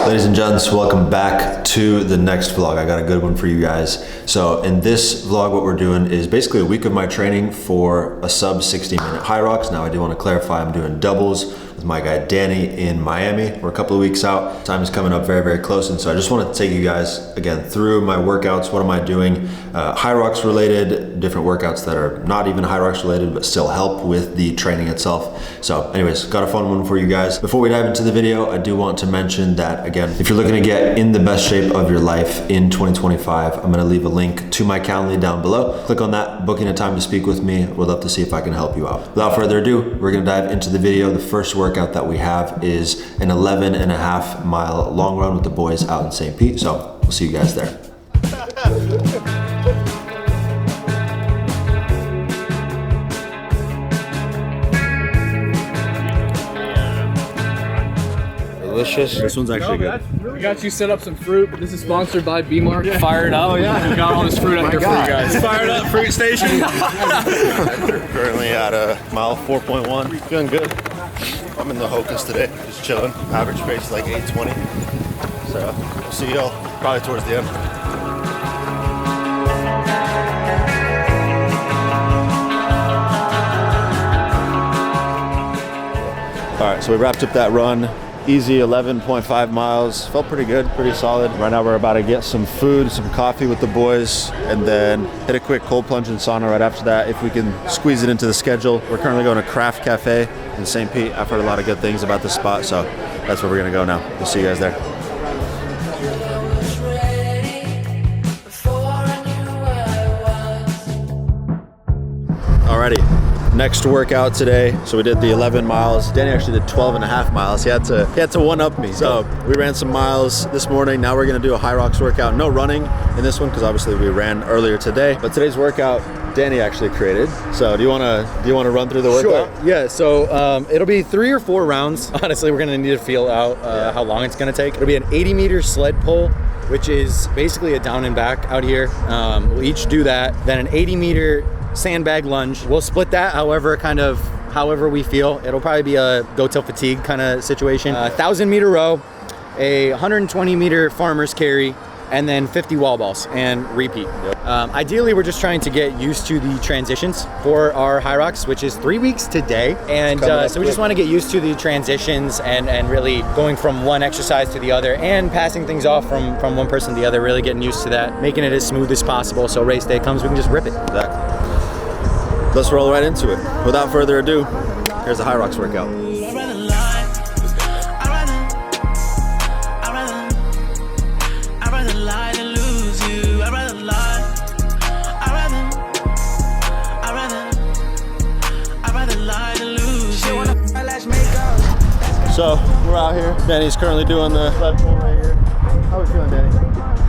Ladies and gents, welcome back to the next vlog. I got a good one for you guys. So in this vlog, what we're doing is basically a week of my training for a sub 60-minute Hyrox. Now I do want to clarify, I'm doing doubles with my guy Danny in Miami. We're a couple of weeks out. Time is coming up very, very close. And so I just want to take you guys again through my workouts. What am I doing? Hyrox related, different workouts that are not even Hyrox related, but still help with the training itself. So anyways, got a fun one for you guys. Before we dive into the video, I do want to mention that again, if you're looking to get in the best shape of your life in 2025, I'm gonna leave a link to my Calendly down below. Click on that, booking a time to speak with me. We'd love to see if I can help you out. Without further ado, we're gonna dive into the video. The first workout that we have is an 11.5 mile long run with the boys out in St. Pete. So we'll see you guys there. Delicious. This one's actually good. We got you set up some fruit, but this is sponsored by B-Mark. Yeah. Fired up. Oh yeah. We got all this fruit out here for you guys. Fired up fruit station. Currently at mile 4.1. Feeling good. I'm in the Hocus today, just chilling. Average pace is like 8:20. So we'll see y'all probably towards the end. All right, so we wrapped up that run. Easy 11.5 miles. Felt pretty good, pretty solid. Right now we're about to get some food, some coffee with the boys, and then hit a quick cold plunge and sauna right after that if we can squeeze it into the schedule. We're currently going to Craft Cafe in St. Pete. I've heard a lot of good things about this spot, so that's where we're gonna go now. We'll see you guys there. Alrighty. Next workout today. So we did the 11 miles. Danny actually did 12.5 miles. He had to one-up me. So we ran some miles this morning. Now we're gonna do a Hyrox workout. No running in this one because obviously we ran earlier today. But today's workout, Danny actually created. So do you wanna run through the workout? Sure. Yeah. So it'll be 3 or 4 rounds. Honestly, we're gonna need to feel out how long it's gonna take. It'll be an 80-meter sled pull, which is basically a down and back out here. We'll each do that. Then an 80-meter sandbag lunge. We'll split that however we feel. It'll probably be a go till fatigue kind of situation. 1,000-meter row, a 120-meter farmer's carry, and then 50 wall balls and repeat. Yep. Ideally, we're just trying to get used to the transitions for our Hyrox, which is 3 weeks today. And so we just want to get used to the transitions and really going from one exercise to the other and passing things off from one person to the other, really getting used to that, making it as smooth as possible. So race day comes, we can just rip it. Exactly. Let's roll right into it. Without further ado, here's the Hyrox workout. So we're out here. Danny's currently doing the sled pull right here. How are we feeling, Danny?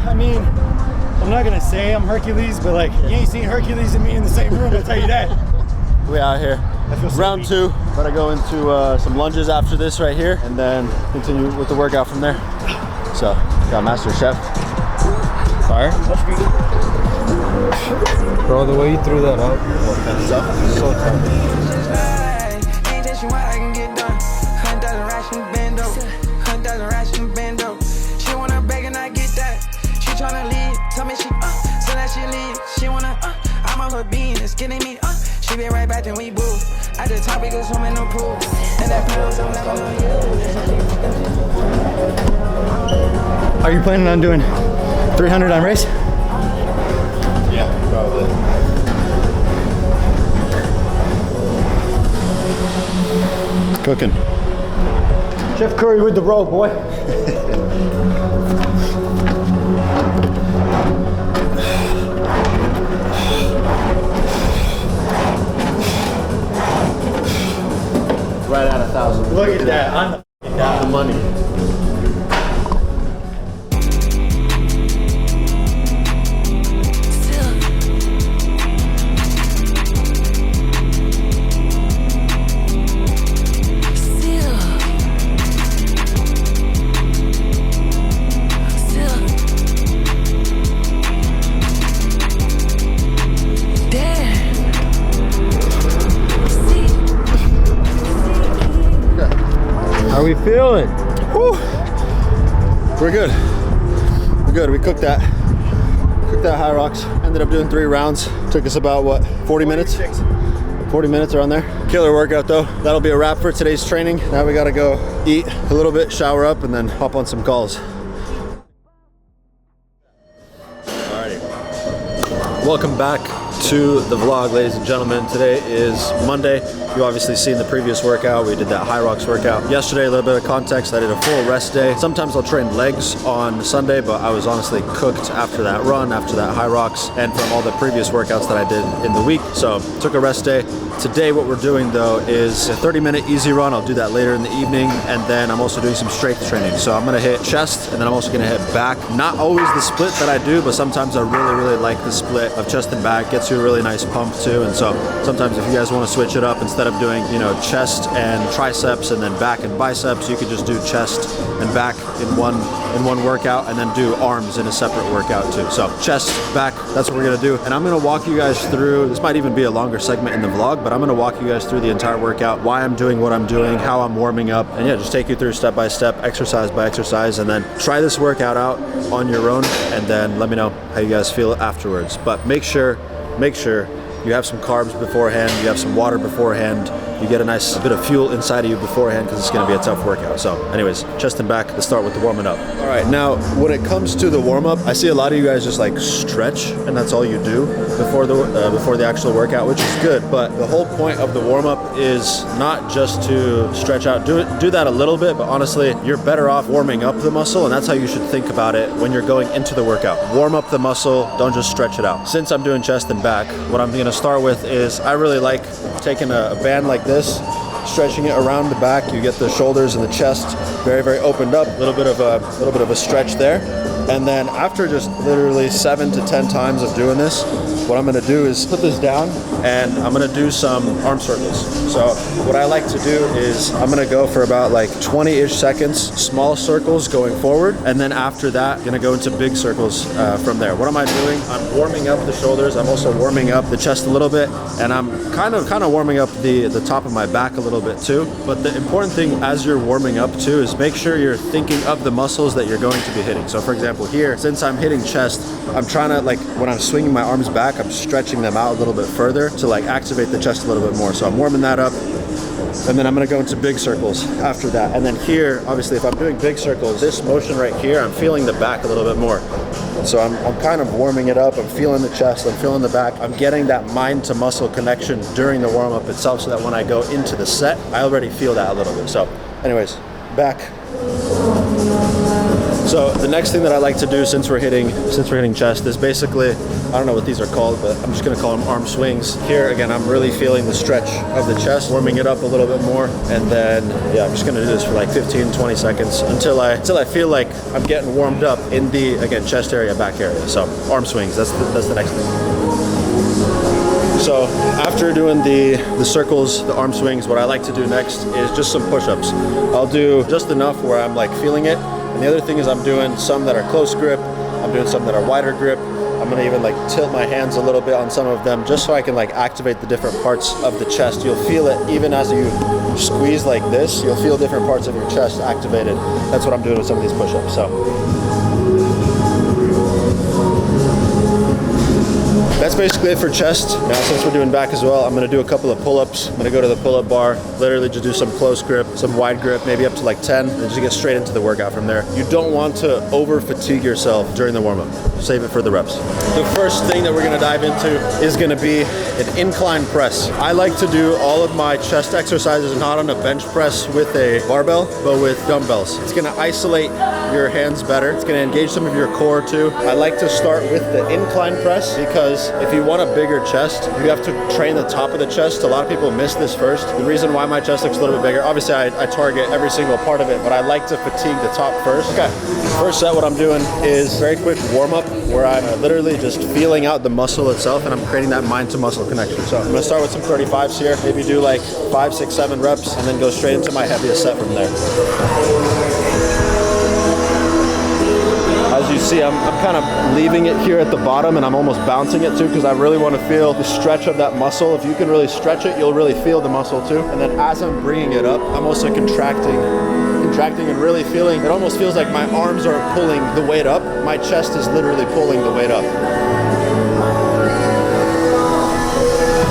I mean, I'm not gonna say I'm Hercules, but like, you ain't seen Hercules and me in the same room, I'll tell you that. We out here. Round 2. About to go into some lunges after this right here, and then continue with the workout from there. So, got Master Chef. Fire. Bro, the way you threw that out. So tough. She wanna beg and I get that. She tryna leave, tell me she so that she leave. She wanna I'm on her bean, it's getting me She be right back and we boo. At the top we go swimming in the pool. And that pillows I'm never on you. Are you planning on doing 300 on race? Yeah, probably. Cooking. Chef Curry with the row, boy. Right at 1,000. Look at that. I'm the money. How we feeling? Whew. We're good. We're good. We cooked that Hyrox. Ended up doing 3 rounds. Took us about, what, 40 minutes? 40 minutes around there. Killer workout though. That'll be a wrap for today's training. Now we gotta go eat a little bit, shower up, and then hop on some calls. Alrighty. Welcome back to the vlog, ladies and gentlemen. Today is Monday. You obviously seen the previous workout. We did that Hyrox workout yesterday. A little bit of context, I did a full rest day. Sometimes I'll train legs on Sunday, but I was honestly cooked after that run, after that Hyrox, and from all the previous workouts that I did in the week. So took a rest day. Today what we're doing though is a 30-minute easy run. I'll do that later in the evening, and then I'm also doing some strength training. So I'm gonna hit chest, and then I'm also gonna hit back. Not always the split that I do, but sometimes I really like the split of chest and back. Gets you a really nice pump too. And so sometimes if you guys want to switch it up, instead of doing, you know, chest and triceps and then back and biceps, you could just do chest and back in one workout, and then do arms in a separate workout too. So chest, back, that's what we're gonna do. And I'm gonna walk you guys through, this might even be a longer segment in the vlog, but I'm gonna walk you guys through the entire workout, why I'm doing what I'm doing, how I'm warming up, and yeah, just take you through step by step, exercise by exercise, and then try this workout out on your own, and then let me know how you guys feel afterwards. But make sure you have some carbs beforehand, you have some water beforehand, you get a nice bit of fuel inside of you beforehand, because it's going to be a tough workout. So anyways, chest and back, let's start with the warming up. All right, now when it comes to the warm up, I see a lot of you guys just like stretch, and that's all you do before the actual workout, which is good. But the whole point of the warm up is not just to stretch out. Do that a little bit, but honestly, you're better off warming up the muscle, and that's how you should think about it when you're going into the workout. Warm up the muscle, don't just stretch it out. Since I'm doing chest and back, what I'm going to start with is I really like taking a band like this, stretching it around the back. You get the shoulders and the chest very opened up. A little bit of a stretch there. And then after just literally 7 to 10 times of doing this, what I'm gonna do is put this down, and I'm gonna do some arm circles. So what I like to do is I'm gonna go for about like 20-ish seconds, small circles going forward, and then after that, gonna go into big circles from there. What am I doing? I'm warming up the shoulders. I'm also warming up the chest a little bit, and I'm kind of warming up the top of my back a little bit too. But the important thing as you're warming up too is make sure you're thinking of the muscles that you're going to be hitting. So for example, here, since I'm hitting chest, I'm trying to, like, when I'm swinging my arms back, I'm stretching them out a little bit further to like activate the chest a little bit more. So I'm warming that up, and then I'm gonna go into big circles after that. And then here, obviously, if I'm doing big circles, this motion right here, I'm feeling the back a little bit more. So I'm kind of warming it up. I'm feeling the chest, I'm feeling the back. I'm getting that mind to muscle connection during the warm up itself, so that when I go into the set, I already feel that a little bit. So anyways, back. So the next thing that I like to do since we're hitting chest is basically, I don't know what these are called, but I'm just gonna call them arm swings. Here again, I'm really feeling the stretch of the chest, warming it up a little bit more, and then yeah, I'm just gonna do this for like 15-20 seconds until I feel like I'm getting warmed up in the, again, chest area, back area. So arm swings, that's the next thing. So after doing the circles, the arm swings, what I like to do next is just some push-ups. I'll do just enough where I'm like feeling it. And the other thing is I'm doing some that are close grip, I'm doing some that are wider grip. I'm gonna even like tilt my hands a little bit on some of them, just so I can like activate the different parts of the chest. You'll feel it even as you squeeze like this, you'll feel different parts of your chest activated. That's what I'm doing with some of these push-ups. So that's basically it for chest. Now, since we're doing back as well, I'm gonna do a couple of pull-ups. I'm gonna go to the pull-up bar, literally just do some close grip, some wide grip, maybe up to like 10, and just get straight into the workout from there. You don't want to over-fatigue yourself during the warm-up. Save it for the reps. The first thing that we're gonna dive into is gonna be an incline press. I like to do all of my chest exercises not on a bench press with a barbell, but with dumbbells. It's gonna isolate your hands better. It's gonna engage some of your core too. I like to start with the incline press, because if you want a bigger chest, you have to train the top of the chest. A lot of people miss this first. The reason why my chest looks a little bit bigger, obviously I target every single part of it, but I like to fatigue the top first. Okay, first set, what I'm doing is very quick warm up, where I'm literally just feeling out the muscle itself, and I'm creating that mind to muscle connection. So I'm gonna start with some 35s here, maybe do like 5, 6, 7 reps, and then go straight into my heaviest set from there. As you see, I'm kind of leaving it here at the bottom, and I'm almost bouncing it too, because I really want to feel the stretch of that muscle. If you can really stretch it, you'll really feel the muscle too. And then as I'm bringing it up, I'm also contracting contracting and really feeling, it almost feels like my arms are pulling the weight up. My chest is literally pulling the weight up.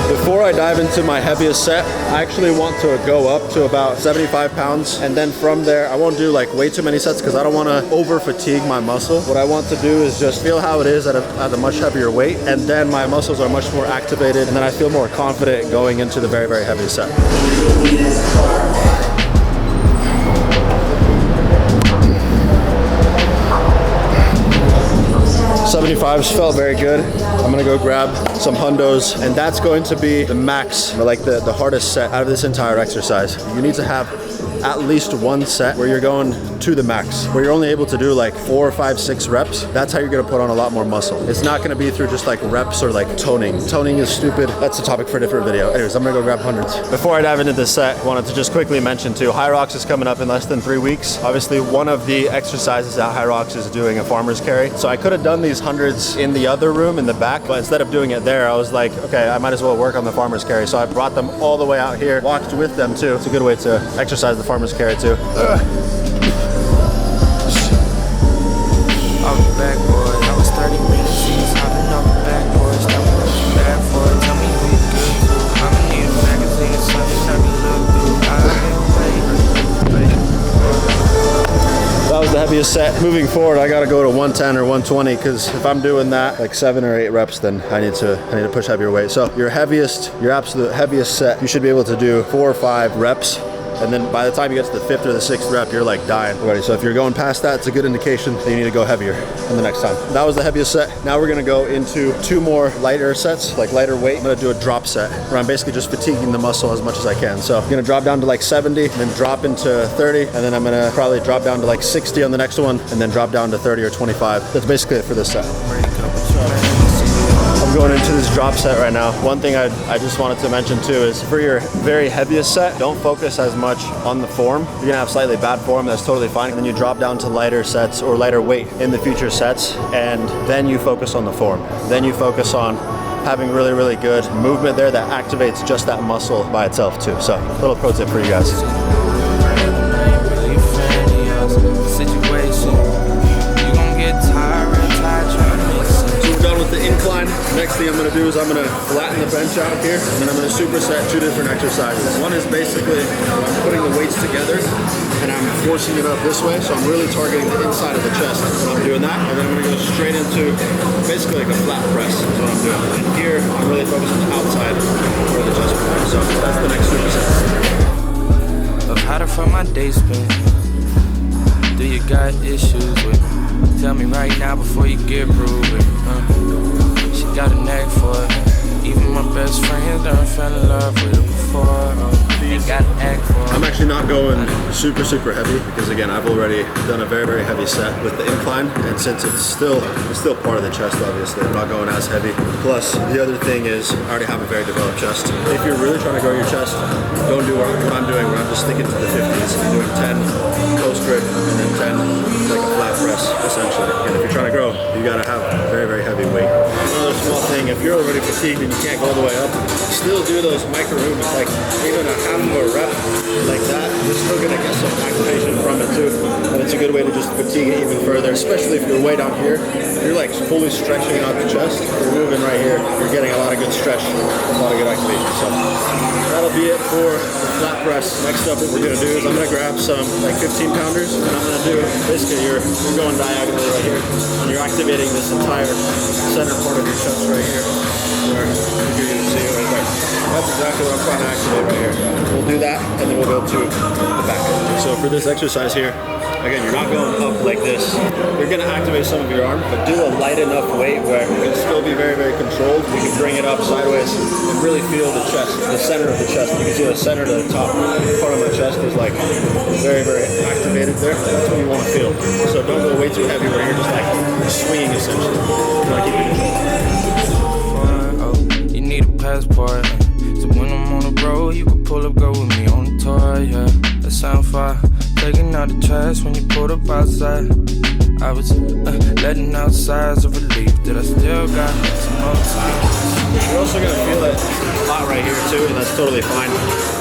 Before I dive into my heaviest set, I actually want to go up to about 75 pounds. And then from there, I won't do like way too many sets because I don't want to over fatigue my muscle. What I want to do is just feel how it is at a much heavier weight. And then my muscles are much more activated. And then I feel more confident going into the very, very heavy set. 75s felt very good. I'm gonna go grab some hundos, and that's going to be the max, or like the hardest set out of this entire exercise. You need to have at least one set where you're going to the max, where you're only able to do like 4, 5, 6 reps. That's how you're gonna put on a lot more muscle. It's not gonna be through just like reps or like toning. Toning is stupid. That's a topic for a different video. Anyways, I'm gonna go grab hundreds. Before I dive into this set, I wanted to just quickly mention too, Hyrox is coming up in less than 3 weeks. Obviously, one of the exercises that Hyrox is doing a farmer's carry. So I could have done these hundreds in the other room in the back, but instead of doing it there, I was like, okay, I might as well work on the farmer's carry. So I brought them all the way out here, walked with them too. It's a good way to exercise the farmer's carry too. Backboard, I was 30 minutes, he was hopping off the backboard. Stop pushing back for it, tell me who you good to. I'ma need a magazine or something, let me look through. That was the heaviest set. Moving forward, I gotta go to 110 or 120 because if I'm doing that like 7 or 8 reps, then I need to push heavier weight. So your absolute heaviest set, you should be able to do 4 or 5 reps. And then by the time you get to the 5th or the 6th rep, you're like dying already. So if you're going past that, it's a good indication that you need to go heavier in the next time. That was the heaviest set. Now we're gonna go into 2 more lighter sets, like lighter weight. I'm gonna do a drop set where I'm basically just fatiguing the muscle as much as I can. So I'm gonna drop down to like 70, and then drop into 30, and then I'm gonna probably drop down to like 60 on the next one, and then drop down to 30 or 25. That's basically it for this set. I'm going into this drop set right now. One thing I just wanted to mention too is for your very heaviest set, don't focus as much on the form. You're gonna have slightly bad form, that's totally fine. And then you drop down to lighter sets or lighter weight in the future sets, and then you focus on the form. Then you focus on having really, really good movement there that activates just that muscle by itself too. So, little pro tip for you guys. Next thing I'm gonna do is I'm gonna flatten the bench out here, and then I'm gonna superset 2 different exercises. One is basically I'm putting the weights together and I'm forcing it up this way, so I'm really targeting the inside of the chest when I'm doing that. And then I'm gonna go straight into basically like a flat press is what I'm doing. And here I'm really focused on the outside where the chest is. So that's the next superset. Of how to find my day spent. Do you got issues with me? Tell me right now before you get proven. She got a knack for it. Even my best friends done fell in love with it before. Ain't got an act for it. I'm actually not going super heavy because again, I've already done a very, very heavy set with the incline, and since it's still part of the chest, obviously, I'm not going as heavy. Plus, the other thing is I already have a very developed chest. If you're really trying to grow your chest, don't do what I'm doing, where I'm just sticking to the 50s. You're doing 10 post grip and then 10 like a flat press, essentially. And if you're trying to grow, you gotta have very, very heavy weight. Another small thing, if you're already fatigued and you can't go all the way up, still do those micro movements, like even a half of a rep like that, you're still gonna get some activation from it too. And it's a good way to just fatigue it even further, especially if you're way down here. You're like fully stretching out the chest. You're moving right here. You're getting a lot of good stretch, a lot of good activation. So that'll be it for the flat press. Next up, what we're gonna do is I'm gonna grab some like 15 pounders, and I'm gonna do basically you're going diagonally right here, and you're activating this entire center part of your chest right here. Where you can see it right there. That's exactly what I'm trying to activate right here. We'll do that, and then we'll go to the back. So for this exercise here, again, you're not going up like this. You're gonna activate some of your arm, but do a light enough weight where it can still be very, very controlled. You can bring it up sideways and really feel the chest, the center of the chest. You can see the center to the top part of my chest is like very, very activated there. That's what you want to feel. So don't go way too heavy where you're just like swinging essentially. You want to keep it controlled. You need a passport. So when I'm on the road, you can pull up, go with me on the tour, yeah. That sound fire. Taking out the trash when you pulled up outside. I was letting out sighs of relief that I still got some more time. You're also gonna feel it a lot right here too, and that's totally fine.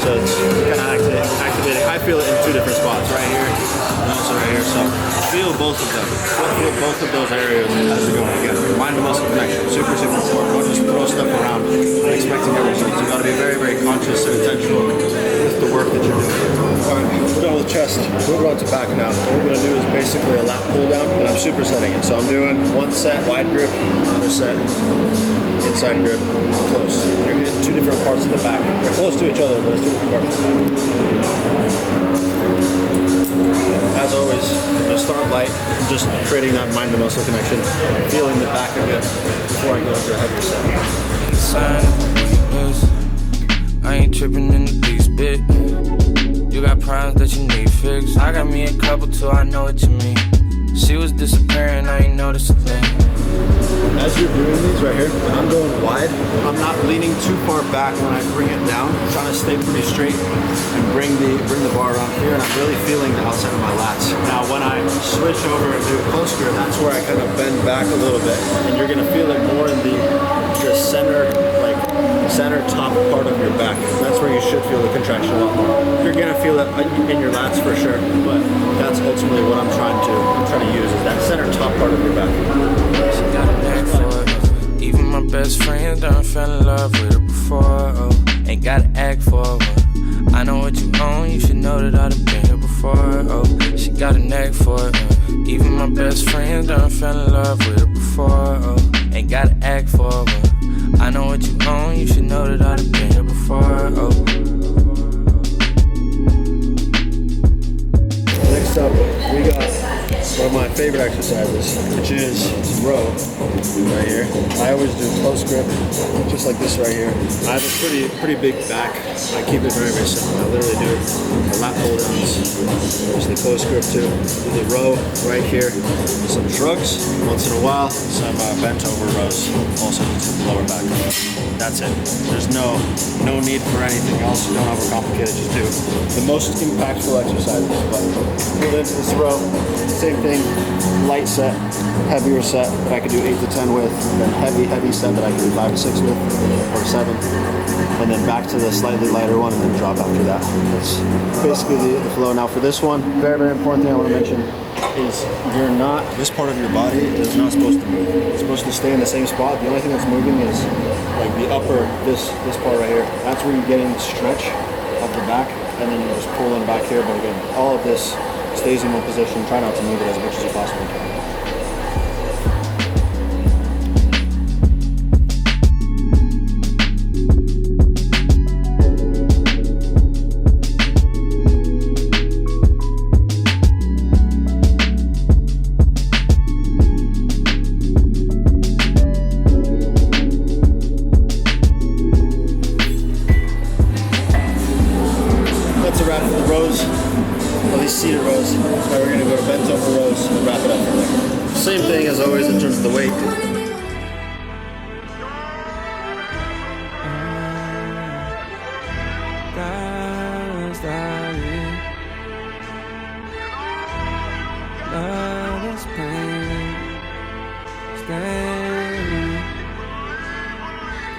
So it's kind of activating. I feel it in 2 different spots, right here and also right here. So feel both of them. Feel both of those areas as you're going. Again, mind to muscle connection, super important. Don't just throw stuff around expecting your results. You got to be very, very conscious and intentional with the work that you're doing. All right, we're done with chest. We're on to back now. What we're going to do is basically a lat pull down, and I'm supersetting it. So I'm doing 1 set wide grip, another set inside grip, close. You're hitting 2 different parts of the back. They're close to each other, but it's 2 different parts of the back. As always, I'm going to start light, just creating that mind to muscle connection, feeling the back of it before I go into a heavier set. I ain't tripping in the least bit. You got problems that you need fixed. I got me a couple too, I know what you mean. She was disappearing, I ain't noticed a thing. As you're doing these right here, when I'm going wide, I'm not leaning too far back when I bring it down. I'm trying to stay pretty straight and bring the bar around here, and I'm really feeling the outside of my lats. Now when I switch over and do close grip, that's where I kind of bend back a little bit, and you're gonna feel it more in the center top part of your back. That's where you should feel the contraction a lot more. You're gonna feel it in your lats for sure, but that's ultimately what I'm trying to use, is that center top part of your back. She got a knack for it. Even my best friends done fell in love with her before. Oh, ain't gotta act for her. I know what you own, you should know that I done been here before. Oh, she got a knack for it. Even my best friends done fell in love with her before. Oh, ain't gotta act for her. I know what you own, you should know that I done been here before. Oh. Next up, we got one of my favorite exercises, which is row right here. I always do close grip, just like this right here. I have a pretty big back. I keep it very, very simple. I literally do lat pull downs, just the close grip too. Do the row right here, some shrugs once in a while, some bent over rows, also to the lower back. That's it. There's no need for anything else. Don't overcomplicate it. Just do the most impactful exercises. But pull into this row, same thing, light set, heavier set that I could do 8 to 10 with, and then heavy set that I could do 5 to 6 with, or 7, and then back to the slightly lighter one, and then drop after that. That's basically the flow. Now for this one, very, very important thing I want to mention is this part of your body is not supposed to move. It's supposed to stay in the same spot. The only thing that's moving is like the upper, this part right here. That's where you're getting the stretch of the back, and then you just pull in back here. But again, all of this stays in one position. Try not to move it as much as you possibly can. That's a wrap for the rows. Well, these seated rows. Now we're going to go to bent over rows and wrap it up from there. Same thing as always in terms of the weight.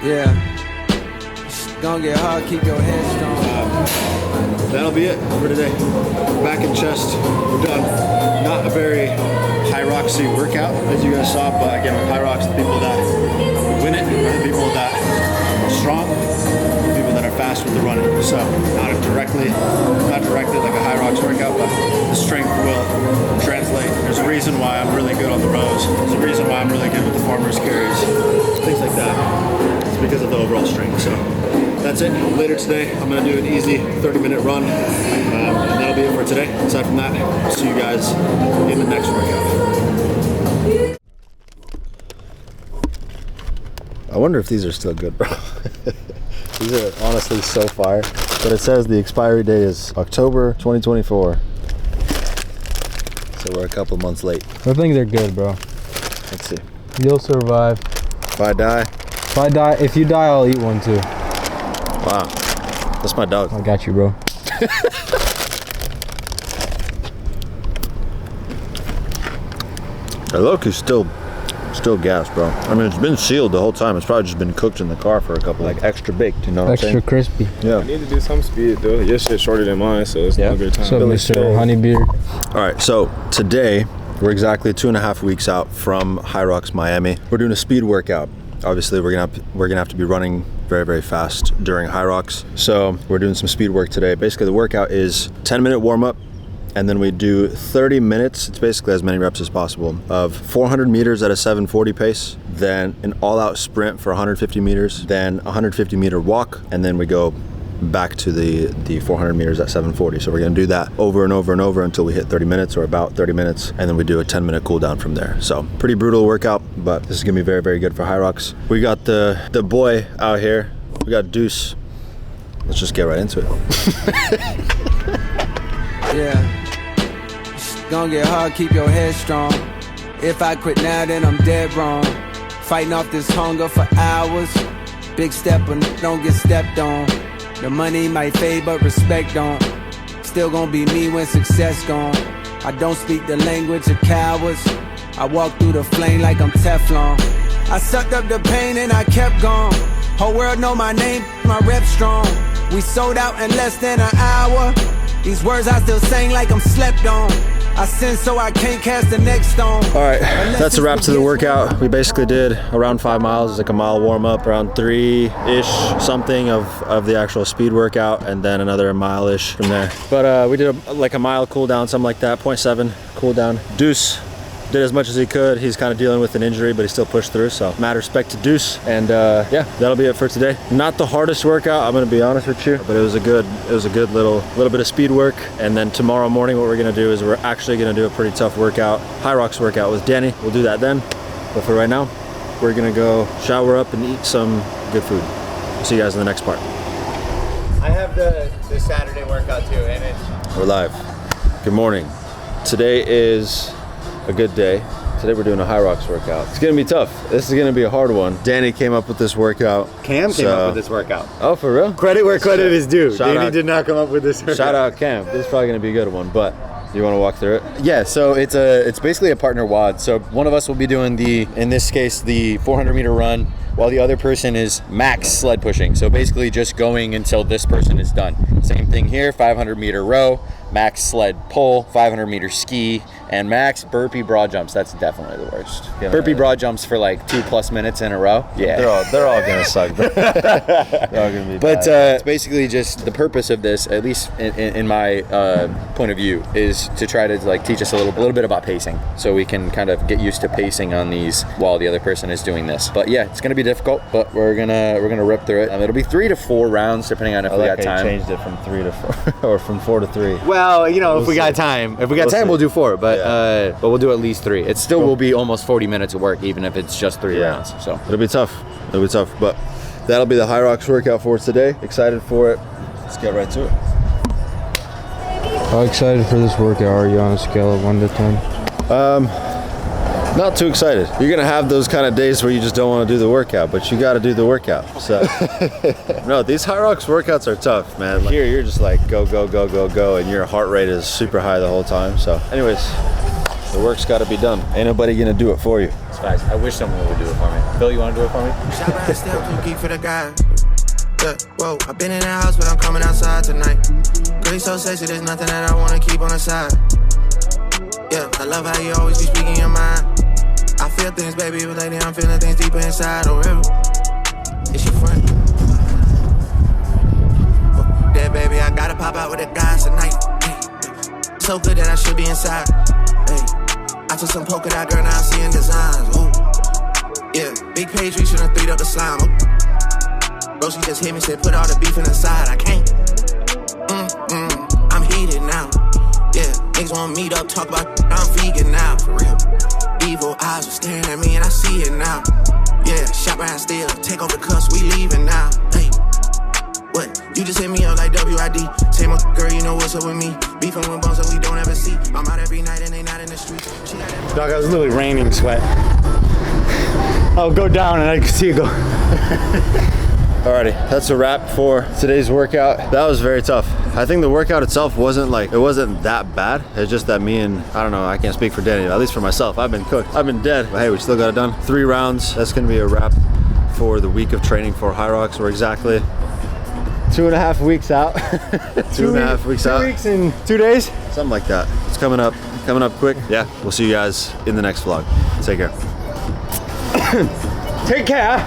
Yeah. Don't get hard, keep your head strong. That'll be it for today. Back and chest, we're done. Not a very Hyroxy workout, as you guys saw, but again, with Hyrox, the people that win it are the people that are strong, the people that are fast with the running. So, not directly like a Hyrox workout, but the strength will translate. There's a reason why I'm really good on the rows. There's a reason why I'm really good with the farmer's carries, things like that. It's because of the overall strength. So, that's it. Later today, I'm going to do an easy 30-minute run, and that'll be it for today. Aside from that, I'll see you guys in the next workout. I wonder if these are still good, bro. These are honestly so fire. But it says the expiry date is October 2024. So we're a couple months late. I think they're good, bro. Let's see. You'll survive. If I die. If you die, I'll eat one too. Wow. That's my dog. I got you, bro. The look is still Still gas, bro. I mean, it's been sealed the whole time. It's probably just been cooked in the car for a couple, like extra baked, you know what I'm saying? Extra crispy. Yeah. I need to do some speed, though. Your shit's shorter than mine, so it's not a good time. So, Mr. Honeybeard. All right, so today we're exactly 2.5 weeks out from Hyrox Miami. We're doing a speed workout. Obviously, we're gonna have to be running very, very fast during Hyrox. So we're doing some speed work today. Basically, the workout is 10-minute warm up, and then we do 30 minutes. It's basically as many reps as possible of 400 meters at a 740 pace, then an all-out sprint for 150 meters, then a 150 meter walk, and then we go back to the 400 meters at 740. So we're gonna do that over and over and over until we hit 30 minutes or about 30 minutes, and then we do a 10-minute cool down from there. So pretty brutal workout, but this is gonna be very, very good for Hyrox. We got the boy out here. We got Deuce. Let's just get right into it. Yeah, it's gonna get hard, keep your head strong. If I quit now, then I'm dead wrong. Fighting off this hunger for hours. Big step, but don't get stepped on. The money might fade, but respect don't. Still gonna be me when success gone. I don't speak the language of cowards. I walk through the flame like I'm Teflon. I sucked up the pain and I kept going. Whole world know my name, my rep strong. We sold out in less than an hour. These words I still sing like I'm slept on. I sin so I can't cast the next stone. All right, that's a wrap to the workout. We basically did around 5 miles, like a mile warm up, around 3-ish something of the actual speed workout, and then another mile-ish from there. But we did like a mile cool down, something like that, 0.7 cool down. Deuce did as much as he could. He's kind of dealing with an injury, but he still pushed through, so mad respect to Deuce. And yeah, that'll be it for today. Not the hardest workout, I'm gonna be honest with you, but it was a good little bit of speed work. And then tomorrow morning, what we're gonna do is we're actually gonna do a pretty tough workout, Hyrox workout with Danny. We'll do that then. But for right now, we're gonna go shower up and eat some good food. See you guys in the next part. I have the Saturday workout too, and We're live. Good morning. Today is a good day. Today we're doing a Hyrox workout. It's gonna be tough. This is gonna be a hard one. Danny came up with this workout. Cam came up with this workout. Oh, for real? Credit where credit is due. Shout Danny out. did not come up with this workout. Shout out Cam. This is probably gonna be a good one, but you wanna walk through it? Yeah, so it's basically a partner WOD. So one of us will be doing in this case, the 400 meter run, while the other person is max sled pushing. So basically just going until this person is done. Same thing here, 500 meter row, max sled pull, 500 meter ski, and max burpee broad jumps. That's definitely the worst. Yeah. Burpee broad jumps for like 2+ minutes in a row. Yeah. They're all gonna suck. They're all gonna be But bad. it's basically just the purpose of this, at least in my point of view, is to try to like teach us a little bit about pacing, so we can kind of get used to pacing on these while the other person is doing this. But yeah, it's gonna be difficult, but we're gonna rip through it. It'll be 3 to 4 rounds depending on if we got time. Changed it from 3 to 4, or from 4 to 3. Well, you know, We'll if we see. got time, We'll see. we'll do 4. But Yeah. but we'll do at least 3. It still will be almost 40 minutes of work, even if it's just 3 Yeah. rounds. So It'll be tough. It'll be tough, but that'll be the Hyrox workout for today. Excited for it. Let's get right to it. How excited for this workout are you on a scale of 1 to 10? Not too excited. You're gonna have those kind of days where you just don't want to do the workout, but you got to do the workout. So no, these Hyrox workouts are tough, man. Like, here you're just like go, and your heart rate is super high the whole time. So anyways, the work's got to be done. Ain't nobody gonna do it for you. guys, I wish someone would do it for me. Phil, you want to do it for me? Shot by still too geek for the guy. Yeah, whoa, I've been in the house, but I'm coming outside tonight. Girl, you so sexy, there's nothing that I wanna keep on the side. Yeah, I love how you always be speaking your mind. I feel things, baby, but lately I'm feeling things deeper inside. Oh, real? Is she friend? Yeah, baby, I gotta pop out with the guys tonight. Hey, so good that I should be inside. Hey, I took some polka dot, girl, now I'm seeing designs. Ooh, yeah, big page reaching and 3'd up the slime. Ooh. Bro, she just hit me, said put all the beef in the side. I can't. I'm heated now. Yeah, niggas wanna meet up, talk about I'm vegan now, for real. Evil eyes are staring at me and I see it now. Yeah, shop around still, take off the cuffs, we leaving now. Hey, what? You just hit me up like WID. Say my girl, you know what's up with me. Beefing with bones that we don't ever see. I'm out every night and they not in the street. Dog, I was literally raining sweat. I'll go down and I can see it go. Alrighty, that's a wrap for today's workout. That was very tough. I think the workout itself wasn't that bad. It's just that me and, I don't know, I can't speak for Danny, at least for myself. I've been cooked, I've been dead, but hey, we still got it done. 3 rounds, that's gonna be a wrap for the week of training for Hyrox. We're exactly 2.5 weeks out. 2.5 weeks out. 2 weeks and 2 days? Something like that. It's coming up quick. Yeah, we'll see you guys in the next vlog. Take care. Take care.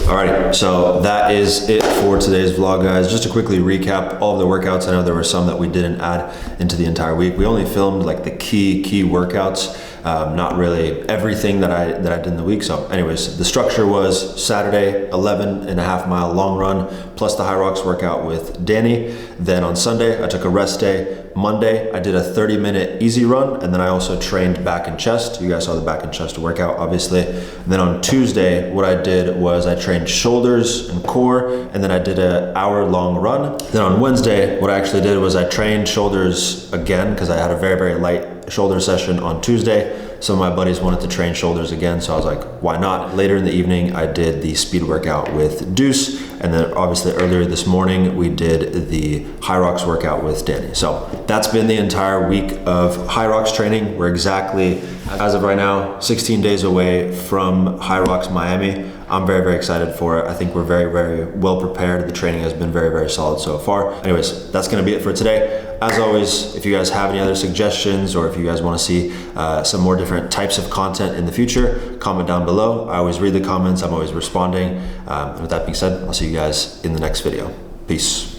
Alrighty, so that is it for today's vlog, guys. Just to quickly recap all of the workouts. I know there were some that we didn't add into the entire week. We only filmed like the key workouts, not really everything that I did in the week. So anyways, the structure was Saturday, 11.5 mile long run, plus the Hyrox workout with Danny. Then on Sunday, I took a rest day. Monday, I did a 30-minute easy run, and then I also trained back and chest. You guys saw the back and chest workout, obviously. And then on Tuesday, what I did was I trained shoulders and core, and then I did an hour-long run. Then on Wednesday, what I actually did was I trained shoulders again, because I had a very, very light shoulder session on Tuesday. Some of my buddies wanted to train shoulders again, so I was like, why not? Later in the evening, I did the speed workout with Deuce, and then obviously earlier this morning, we did the Hyrox workout with Danny. So that's been the entire week of Hyrox training. We're exactly, as of right now, 16 days away from Hyrox Miami. I'm very, very excited for it. I think we're very, very well prepared. The training has been very, very solid so far. Anyways, that's gonna be it for today. As always, if you guys have any other suggestions or if you guys wanna see some more different types of content in the future, comment down below. I always read the comments, I'm always responding. And with that being said, I'll see you guys in the next video. Peace.